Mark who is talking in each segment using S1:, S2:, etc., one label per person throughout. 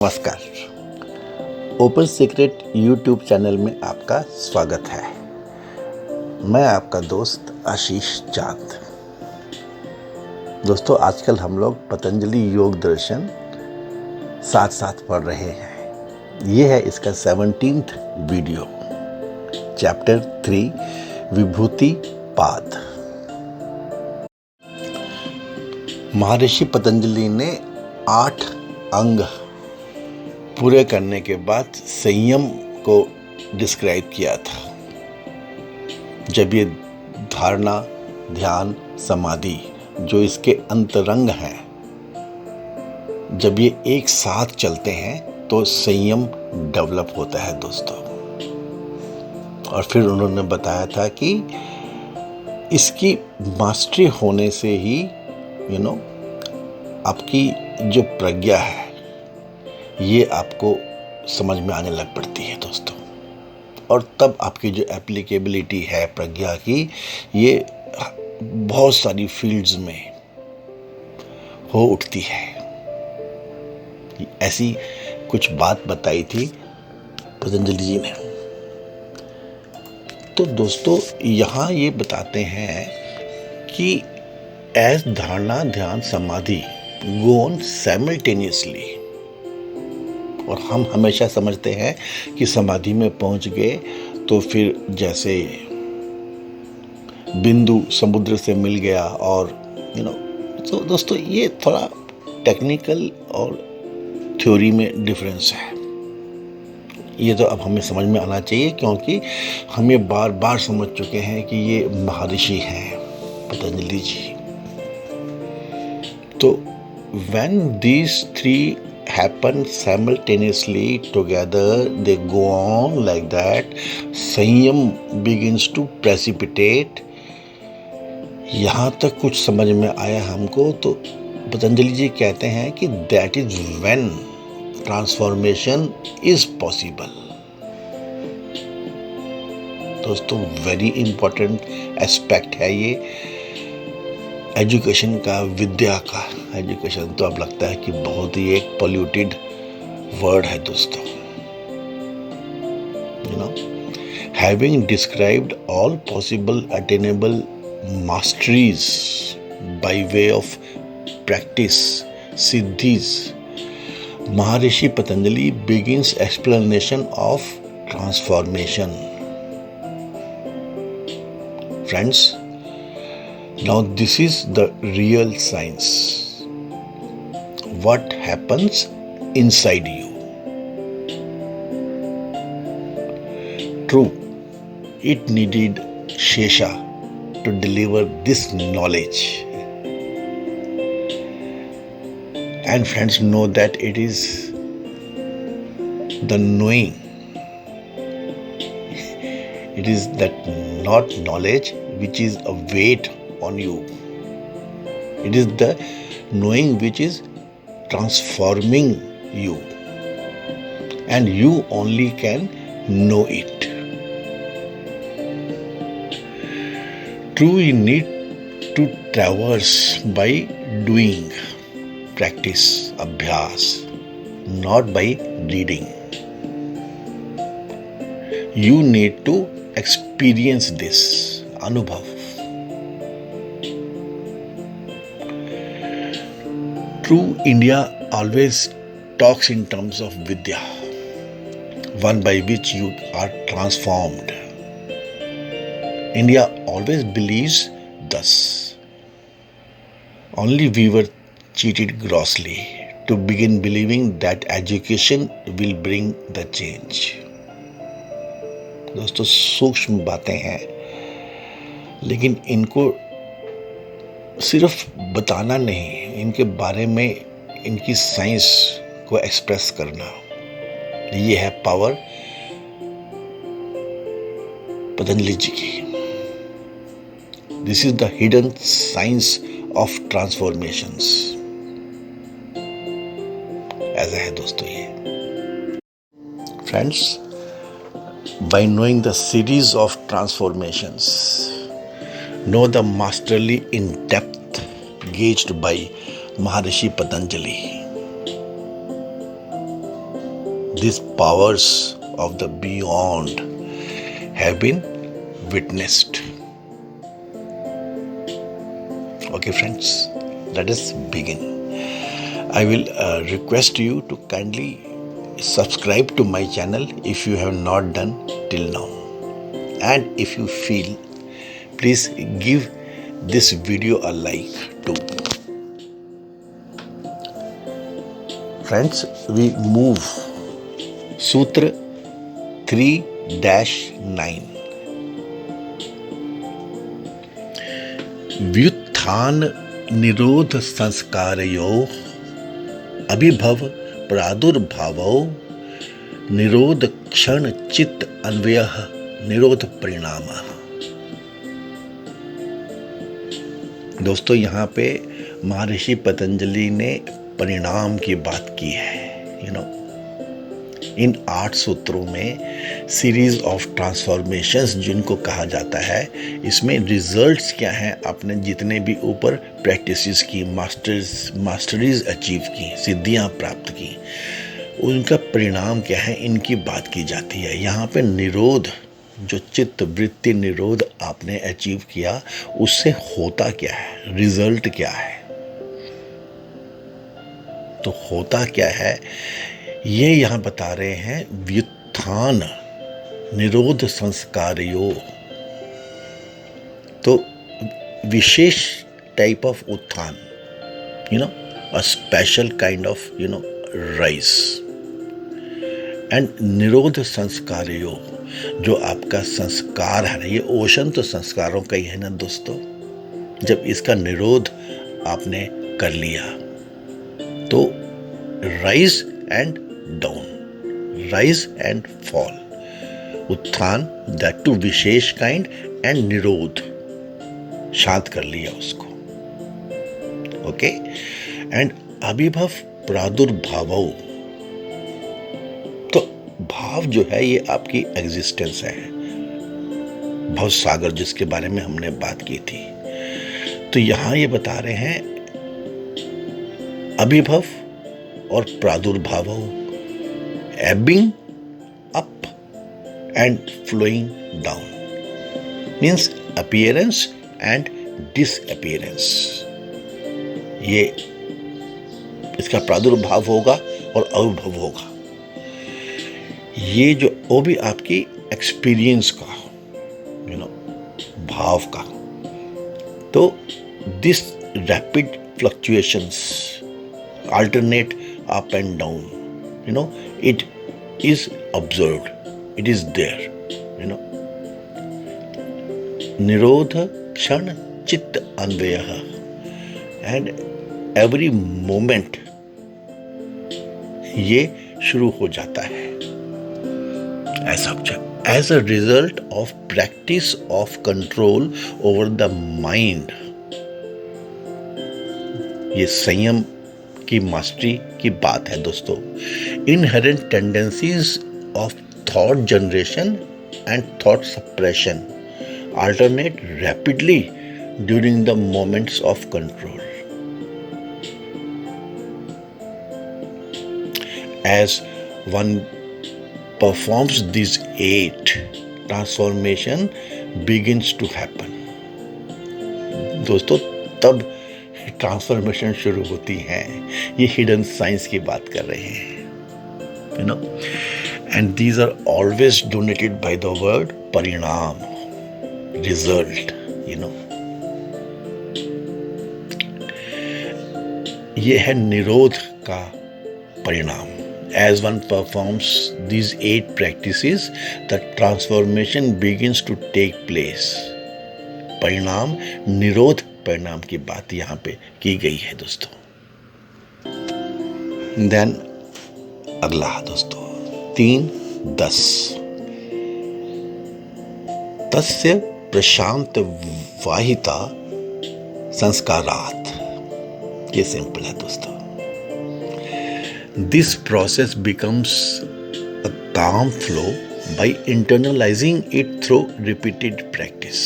S1: नमस्कार। Open secret YouTube channel में आपका स्वागत है। मैं आपका दोस्त आशीष चांद। दोस्तों, आजकल हम लोग पतंजलि योग दर्शन साथ साथ पढ़ रहे हैं। ये है इसका 17th वीडियो, चैप्टर 3 विभूति पाद। महर्षि पतंजलि ने 8 अंग पूरे करने के बाद संयम को डिस्क्राइब किया था। जब ये धारणा, ध्यान, समाधि जो इसके अंतरंग हैं, जब ये एक साथ चलते हैं तो संयम डेवलप होता है दोस्तों। और फिर उन्होंने बताया था कि इसकी मास्टरी होने से ही आपकी जो प्रज्ञा है ये आपको समझ में आने लग पड़ती है दोस्तों। और तब आपकी जो एप्लीकेबिलिटी है प्रज्ञा की, ये बहुत सारी फील्ड्स में हो उठती है। ऐसी कुछ बात बताई थी पतंजलि जी ने। तो दोस्तों, यहाँ ये बताते हैं कि एज धारणा, ध्यान, समाधि गो ऑन साइमल्टेनियसली। और हम हमेशा समझते हैं कि समाधि में पहुंच गए तो फिर जैसे बिंदु समुद्र से मिल गया और तो दोस्तों, ये थोड़ा टेक्निकल और थ्योरी में डिफरेंस है। ये तो अब हमें समझ में आना चाहिए, क्योंकि हम ये बार बार समझ चुके हैं कि ये महर्षि हैं पतंजलि जी। तो when these three happen simultaneously together, they go on like that, संयम begins to precipitate। यहाँ तक कुछ समझ में आया हमको। तो पतंजलि जी कहते हैं कि that is when transformation is possible। दोस्तों, वेरी इंपॉर्टेंट एस्पेक्ट है ये एजुकेशन का, विद्या का। एजुकेशन तो अब लगता है कि बहुत ही एक पोल्यूटेड वर्ड है दोस्तों। Having described all possible attainable masteries by way of practice, siddhis, Maharshi Patanjali begins explanation of transformation. Friends, now this is the real science. What happens inside you? True, it needed Shesha to deliver this knowledge. And friends, know that it is the knowing. It is that not knowledge which is a weight on you. It is the knowing which is transforming you, and you only can know it. True, you need to traverse by doing, practice, abhyas, not by reading. You need to experience this, anubhav. True, India always talks in terms of Vidya, one by which you are transformed. India always believes thus. Only we were cheated grossly to begin believing that education will bring the change. दोस्तों, सूक्ष्म बातें हैं, लेकिन इनको सिर्फ बताना नहीं, इनके बारे में इनकी साइंस को एक्सप्रेस करना, ये है पावर पतंजलि जी की। This is the hidden science of transformations. ऐसा है दोस्तों ये। Friends, by knowing the series of transformations, know the masterly in depth gauged by Maharishi Patanjali. these powers of the beyond have been witnessed. Okay friends, let us begin. I will request you to kindly subscribe to my channel if you have not done till now, and if you feel, please give this video a like too. Friends, we move Sutra 3-9. व्युत्थान निरोध संस्कारयोः अभिभव प्रादुर्भावो निरोध क्षण चित्त अन्वयः निरोध परिणामः। दोस्तों, यहाँ पे महर्षि पतंजलि ने परिणाम की बात की है। इन 8 सूत्रों में सीरीज ऑफ ट्रांसफॉर्मेशंस जिनको कहा जाता है, इसमें रिजल्ट्स क्या हैं, आपने जितने भी ऊपर प्रैक्टिसेस की, मास्टरीज अचीव की, सिद्धियां प्राप्त की, उनका परिणाम क्या है, इनकी बात की जाती है। यहाँ पे निरोध, जो चित्त वृत्ति निरोध आपने अचीव किया, उससे होता क्या है, रिजल्ट क्या है। तो होता क्या है ये यहाँ बता रहे हैं। व्युत्थान निरोध संस्कारयोः, तो विशेष टाइप ऑफ उत्थान, a special kind of rise, and निरोध संस्कारयोः, जो आपका संस्कार है ना, ये ओशन तो संस्कारों का ही है ना दोस्तों। जब इसका निरोध आपने कर लिया तो rise and down, rise and fall, उत्थान, दैट टू विशेष काइंड, एंड निरोध, शांत कर लिया उसको। ओके, एंड अभिभव प्रादुर्भावो, तो भाव जो है ये आपकी एग्जिस्टेंस है, भव सागर जिसके बारे में हमने बात की थी। तो यहां ये बता रहे हैं अभिभव और प्रादुर्भाव, ebbing up and flowing down, means appearance and disappearance। ये इसका प्रादुर्भाव होगा और अभिभव होगा। ये जो वो भी आपकी एक्सपीरियंस का, भाव का। तो this rapid fluctuations, alternate up and down, it is observed, it is there, nirodha kshana chitta अन्वयः, and every moment ये शुरू हो जाता है as a result of practice of control over the mind। ये संयम की मास्टरी की बात है दोस्तों। Inherent tendencies of thought generation and thought suppression alternate rapidly during the moments of control. As one performs these 8, transformation begins to happen. दोस्तों, तब transformation शुरू होती है। ये हिडन साइंस की बात कर रहे हैं, and these are always donated by the word parinam, result. ये है निरोध का परिणाम। As one performs these 8 practices, the transformation begins to take place. परिणाम, निरोध परिणाम की बात यहाँ पे की गई है दोस्तों। देन अगला दोस्तों 3:10, तस्य प्रशांत वाहिता संस्कारात्। ये सिंपल है दोस्तों। This process becomes a calm flow by internalizing it through repeated practice.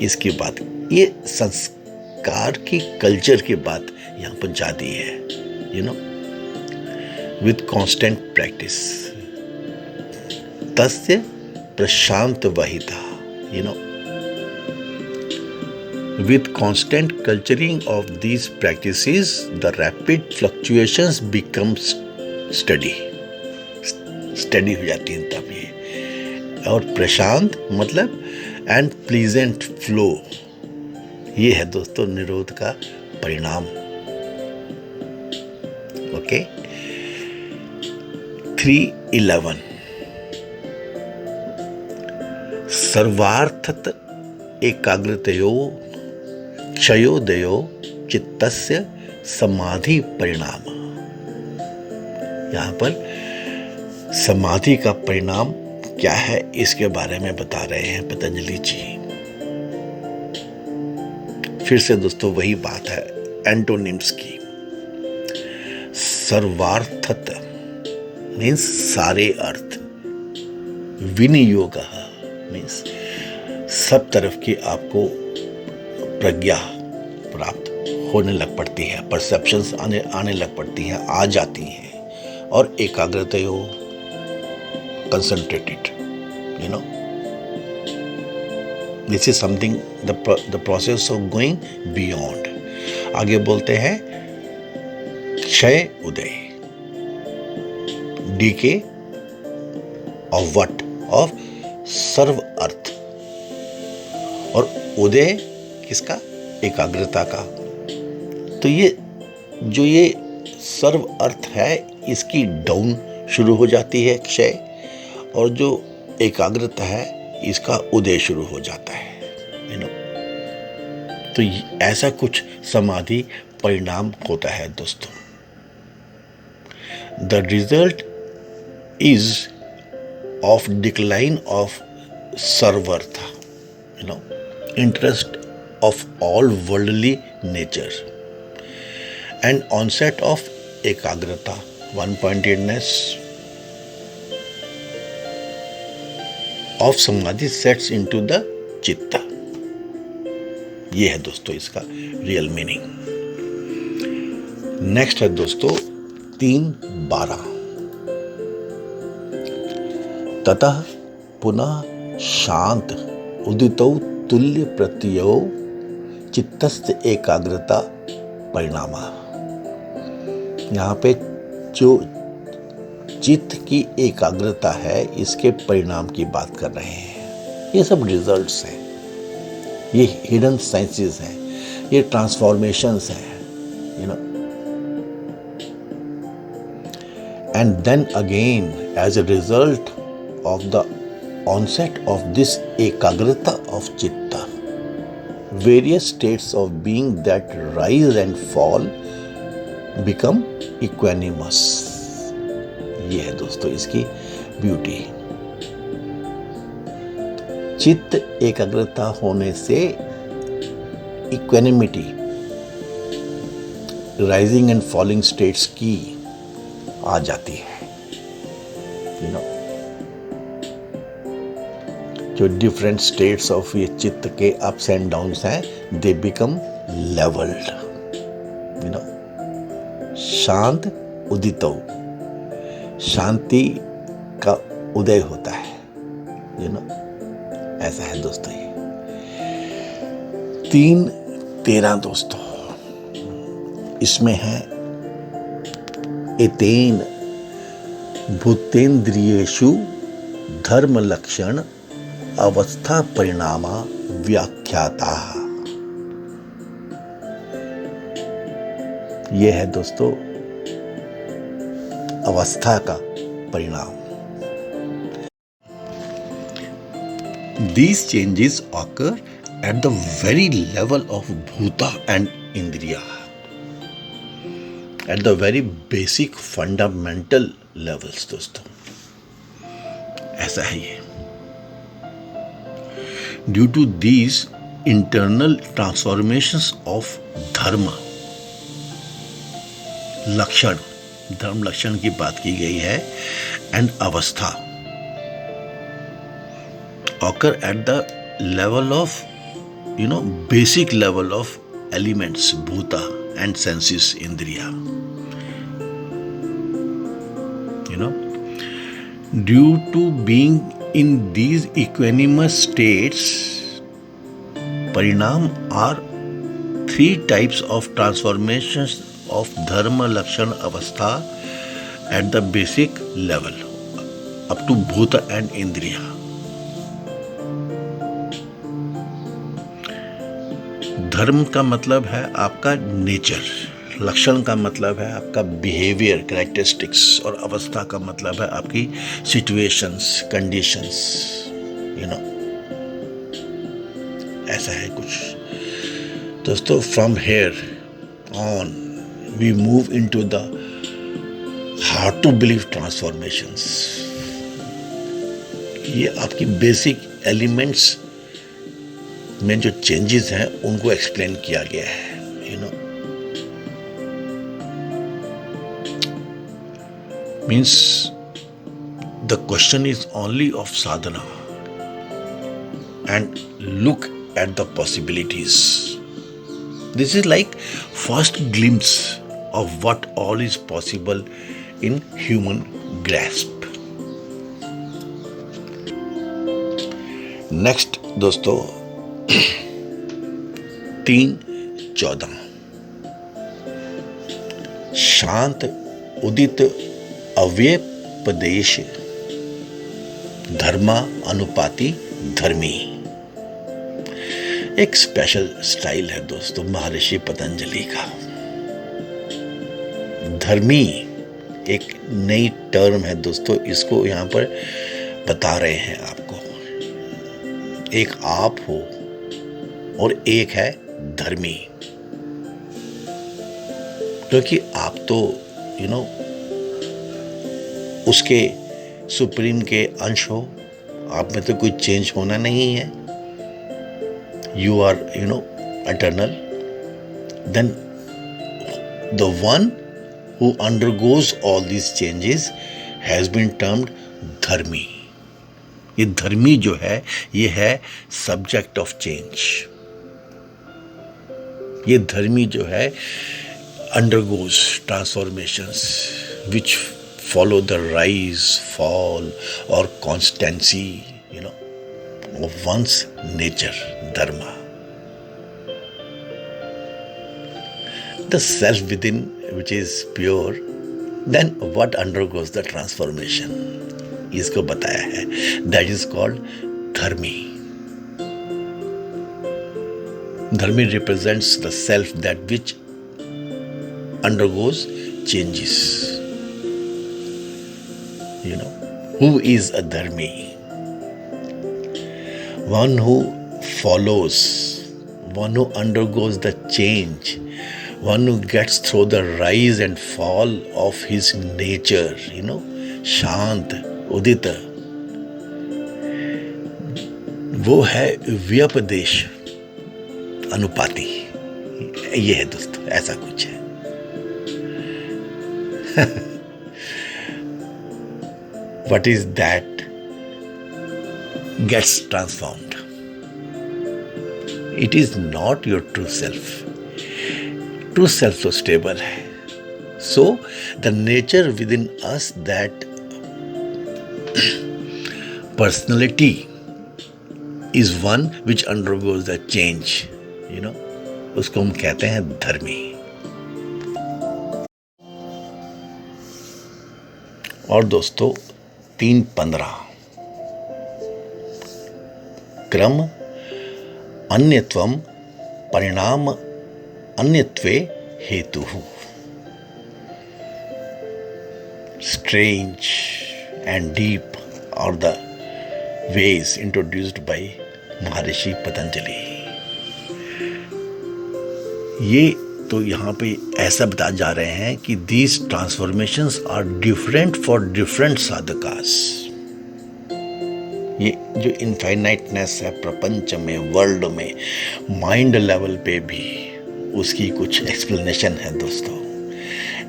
S1: इसके बाद ये संस्कार की कल्चर की बात यहाँ पर जाती है, with constant practice. Tasya prashant vahita, with constant culturing of these practices, the rapid fluctuations become steady हो जाती हैं तब ये। और प्रशांत मतलब एंड प्लीजेंट फ्लो, ये है दोस्तों निरोध का परिणाम। ओके। 3:11 सर्वार्थत एकाग्रतयो क्षयोदयो चित्तस्य समाधि परिणाम। यहाँ पर समाधि का परिणाम क्या है इसके बारे में बता रहे हैं पतंजलि जी। फिर से दोस्तों वही बात है एंटोनिम्स की। सर्वार्थत मीन्स सारे अर्थ, विनियोग मीन्स सब तरफ की आपको प्रज्ञा प्राप्त होने लग पड़ती है, परसेप्शंस आने लग पड़ती हैं, आ जाती हैं। और एकाग्रतयो concentrated, this is something the process of going beyond. आगे बोलते हैं क्षय उदय, डीके of what, of सर्व अर्थ, और उदय किसका, एकाग्रता का। तो ये सर्व अर्थ है, इसकी डाउन शुरू हो जाती है क्षय, और जो एकाग्रता है इसका उदय शुरू हो जाता है। तो ऐसा कुछ समाधि परिणाम होता है दोस्तों। The result is of decline of sarvartha, interest of all worldly nature, and onset of ekagrata, one pointedness of samadhi sets into the chitta. ये है दोस्तों इसका रियल मीनिंग। नेक्स्ट है दोस्तों 3:12 ततः पुनः शांत उदितौ तुल्य प्रत्ययो चित्तस्य एकाग्रता परिणामा। यहाँ पे जो चित्त की एकाग्रता है इसके परिणाम की बात कर रहे हैं। ये सब रिजल्ट्स हैं, ये हिडन साइंसेस हैं, ये ट्रांसफॉर्मेशंस हैं, and then again as a result of the onset of this ekagrata of chitta, various states of being that rise and fall become equanimous. ये है दोस्तों इसकी ब्यूटी। चित्त एकाग्रता होने से equanimity, rising and falling states की आ जाती है। जो डिफरेंट स्टेट्स ऑफ ये चित्त के अप्स एंड डाउन्स हैं, दे बिकम लेवल्ड। शांत उदितो, शांति का उदय होता है, ऐसा है दोस्तों ये। 3:13 दोस्तों, इसमें है एतेन भूतेन्द्रियेषु धर्म लक्षण अवस्था परिणामा व्याख्याता। यह है दोस्तों अवस्था का परिणाम। These changes occur at the very level of bhuta and indriya, at the very basic fundamental levels दोस्तों, ऐसा है ये। Due to these internal transformations of dharma, लक्षण, धर्म लक्षण की बात की गई है, एंड अवस्था occur at the level of basic level of elements bhuta and senses indriya, due to being in these equanimous states, parinam are 3 types of transformations of dharma lakshana avastha at the basic level up to bhuta and indriya. धर्म का मतलब है आपका nature, लक्षण का मतलब है आपका बिहेवियर, कैरेक्टरिस्टिक्स, और अवस्था का मतलब है आपकी सिचुएशंस, कंडीशंस, ऐसा है कुछ दोस्तों. From here on we move into the hard to believe transformations. ये आपकी बेसिक एलिमेंट्स में जो चेंजेस हैं उनको एक्सप्लेन किया गया है. Means the question is only of Sadhana and look at the possibilities. This is like first glimpse of what all is possible in human grasp. Next दोस्तों 3:14 शांत उदित अव्यपदेश धर्मा अनुपाति धर्मी. एक स्पेशल स्टाइल है दोस्तों महर्षि पतंजलि का. धर्मी एक नई टर्म है दोस्तों, इसको यहां पर बता रहे हैं आपको. एक आप हो और एक है धर्मी, क्योंकि आप तो उसके सुप्रीम के अंश हो, आप में तो कोई चेंज होना नहीं है. You are eternal. Then the one who undergoes all these changes has been termed dharmi. ये धर्मी जो है ये है सब्जेक्ट ऑफ चेंज. ये धर्मी जो है undergoes transformations which follow the rise, fall or constancy, of one's nature, dharma. The self within which is pure, then what undergoes the transformation? इसको बताया है. That is called dharmi. Dharmi represents the self that which undergoes changes. Who is a dharmi? One who follows, one who undergoes the change, one who gets through the rise and fall of his nature, shant, udita. वो है व्यपदेश अनुपाति. ये है दोस्तों, ऐसा कुछ है. What is that gets transformed? It is not your true self. True self so stable है. So the nature within us, that personality is one which undergoes the change. उसको हम कहते हैं धर्मी. और दोस्तों 3:15 क्रम अन्यत्वम परिणाम अन्यत्वे हेतुः. Strange and deep are the ways introduced by महर्षि पतंजलि. ये तो यहाँ पे ऐसा बता जा रहे हैं कि these transformations are different for different साधकास. ये जो इनफाइनाइटनेस है प्रपंच में, वर्ल्ड में, माइंड लेवल पे भी उसकी कुछ एक्सप्लेनेशन है दोस्तों.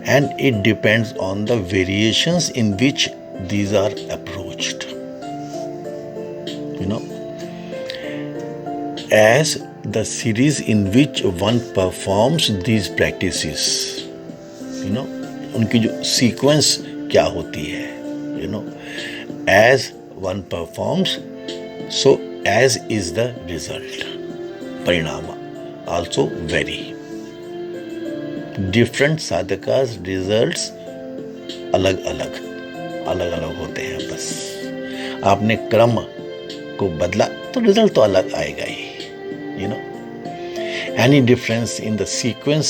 S1: And it depends on the variations in which these are approached. as the series in which one performs these practices, उनकी जो सीक्वेंस क्या होती है, as one performs so as is the result, परिणाम आल्सो वेरी। डिफरेंट साधकास results अलग अलग होते हैं। बस आपने क्रम को बदला तो रिजल्ट तो अलग आएगा ही। Any difference in the sequence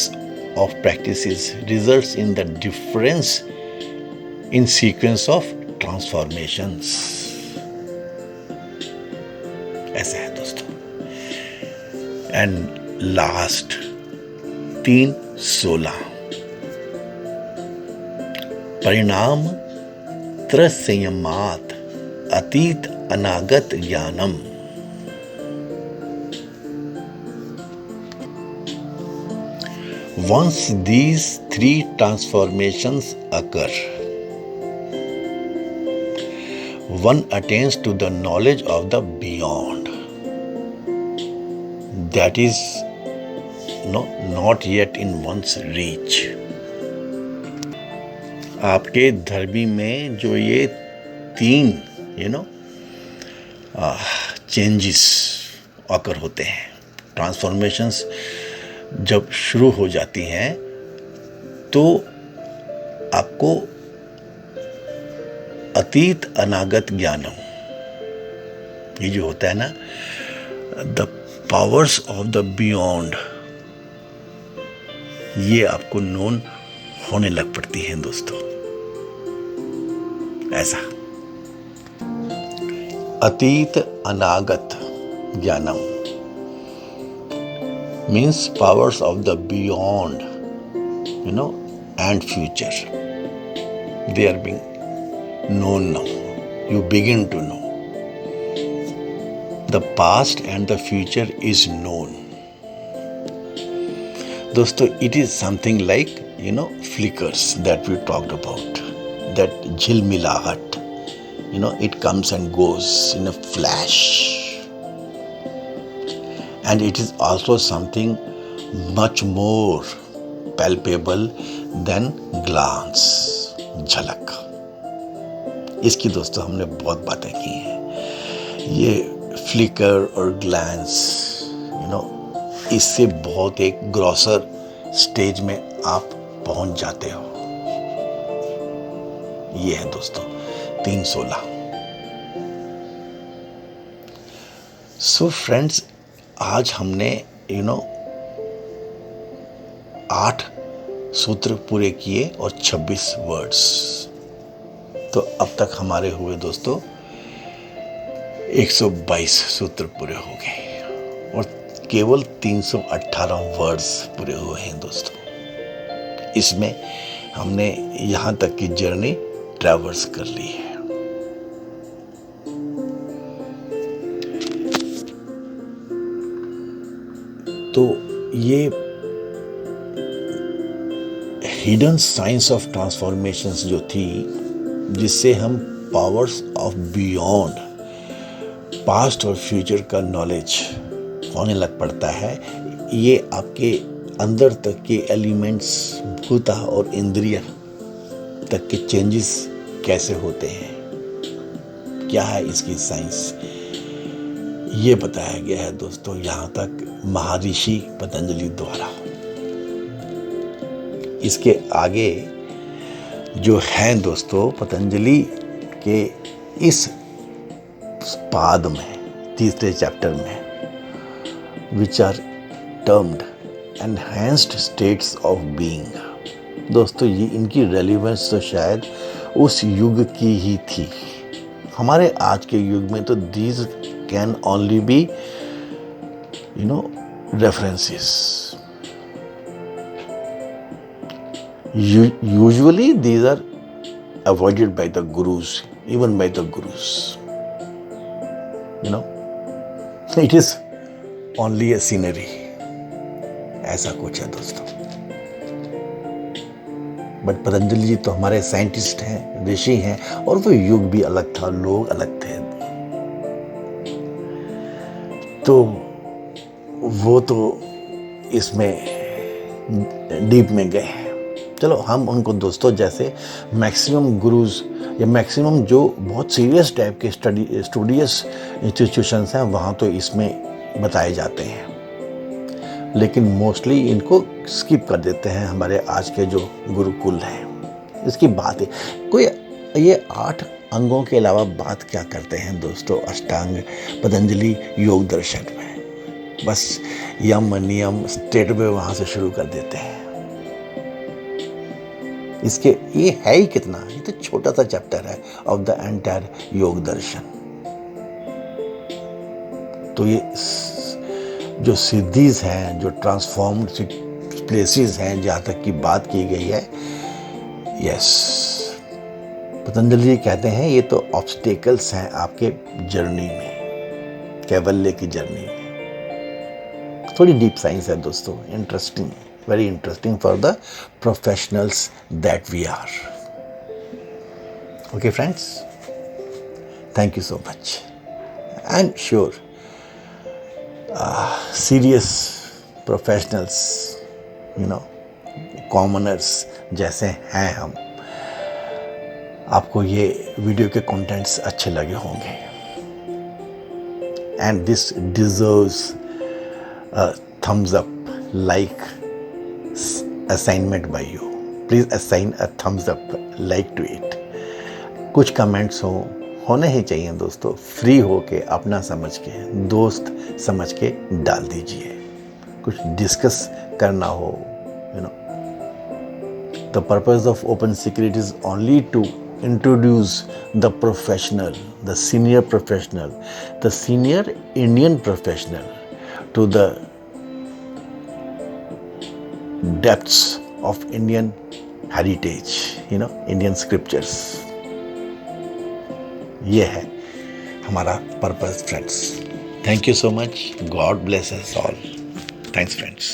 S1: of practices results in the difference in sequence of transformations. ऐसा है दोस्तों। एंड लास्ट 3:16 परिणाम त्रसंयमात अतीत अनागत ज्ञानम। Once these three transformations occur, one attains to the knowledge of the beyond. That is not yet in one's reach. आपके धर्मी में जो ये 3 चेंजेस ऑकर होते हैं, ट्रांसफॉर्मेशंस जब शुरू हो जाती हैं तो आपको अतीत अनागत ज्ञानम, ये जो होता है ना, the powers of the beyond, ये आपको नोन होने लग पड़ती हैं दोस्तों। ऐसा अतीत अनागत ज्ञानम means powers of the beyond, and future. They are being known now. You begin to know. The past and the future is known. दोस्तों, it is something like, flickers that we talked about. That झिलमिलाहट, it comes and goes in a flash. And it is also something much more palpable than glance, झलक। इसकी दोस्तों हमने बहुत बातें की हैं। ये फ्लिकर और ग्लैंस, इससे बहुत एक ग्रॉसर स्टेज में आप पहुंच जाते हो। ये है दोस्तों 3:16। सो फ्रेंड्स, आज हमने 8 सूत्र पूरे किए और 26 वर्ड्स। तो अब तक हमारे हुए दोस्तों 122 सूत्र पूरे हो गए और केवल 318 वर्ड्स पूरे हुए हैं दोस्तों। इसमें हमने यहाँ तक की जर्नी ट्रैवर्स कर ली है। तो ये हिडन साइंस ऑफ ट्रांसफॉर्मेशंस जो थी, जिससे हम पावर्स ऑफ बियॉन्ड, पास्ट और फ्यूचर का नॉलेज होने लग पड़ता है, ये आपके अंदर तक के एलिमेंट्स, भूता और इंद्रिय तक के चेंजेस कैसे होते हैं, क्या है इसकी साइंस, ये बताया गया है दोस्तों यहाँ तक महर्षि पतंजलि द्वारा। इसके आगे जो हैं दोस्तों पतंजलि के इस पाद में, तीसरे चैप्टर में, which are termed enhanced states of being. दोस्तों ये इनकी रेलिवेंस तो शायद उस युग की ही थी। हमारे आज के युग में तो these can only be references. Usually these are avoided by the gurus, even by the gurus. It is only a scenery. ऐसा कुछ है दोस्तों। बट पतंजलि जी तो हमारे साइंटिस्ट हैं, ऋषि हैं, और वो युग भी अलग था, लोग अलग थे। तो वो तो इसमें डीप में गए हैं। चलो हम उनको दोस्तों जैसे मैक्सिमम गुरुज या मैक्सिमम जो बहुत सीरियस टाइप के स्टूडियस इंस्टीट्यूशंस हैं वहाँ तो इसमें बताए जाते हैं, लेकिन मोस्टली इनको स्किप कर देते हैं हमारे आज के जो गुरुकुल हैं। इसकी बात है कोई ये 8 अंगों के अलावा बात क्या करते हैं दोस्तों अष्टांग पतंजलि योग दर्शन में? बस यम नियम स्टेट में वहाँ से शुरू कर देते हैं। इसके ये है ही कितना, ये तो छोटा सा चैप्टर है ऑफ द एंटायर योग दर्शन। तो ये जो सिद्धीज हैं, जो ट्रांसफॉर्म्ड प्लेसेस हैं जहाँ तक की बात की गई है, यस पतंजलि कहते हैं ये तो ऑब्स्टेकल्स हैं आपके जर्नी में, कैवल्य की जर्नी में। थोड़ी डीप साइंस है दोस्तों, interesting, very interesting for the professionals that we are. Okay friends, thank you so much. I'm sure serious professionals, you know, commoners जैसे हैं हम, आपको ये वीडियो के कंटेंट्स अच्छे लगे होंगे। and this deserves a thumbs up, like assignment by you. Please assign a thumbs up, like to it. कुछ कमेंट्स होने ही चाहिए दोस्तों, फ्री होके अपना समझ के, दोस्त समझ के डाल दीजिए। कुछ डिस्कस करना हो, you know, the purpose of Open Secret is only to introduce the professional, the senior professional, the senior Indian professional to the depths of Indian heritage, you know, Indian scriptures. ये है हमारा purpose friends. Thank you so much, God bless us all. Thanks friends.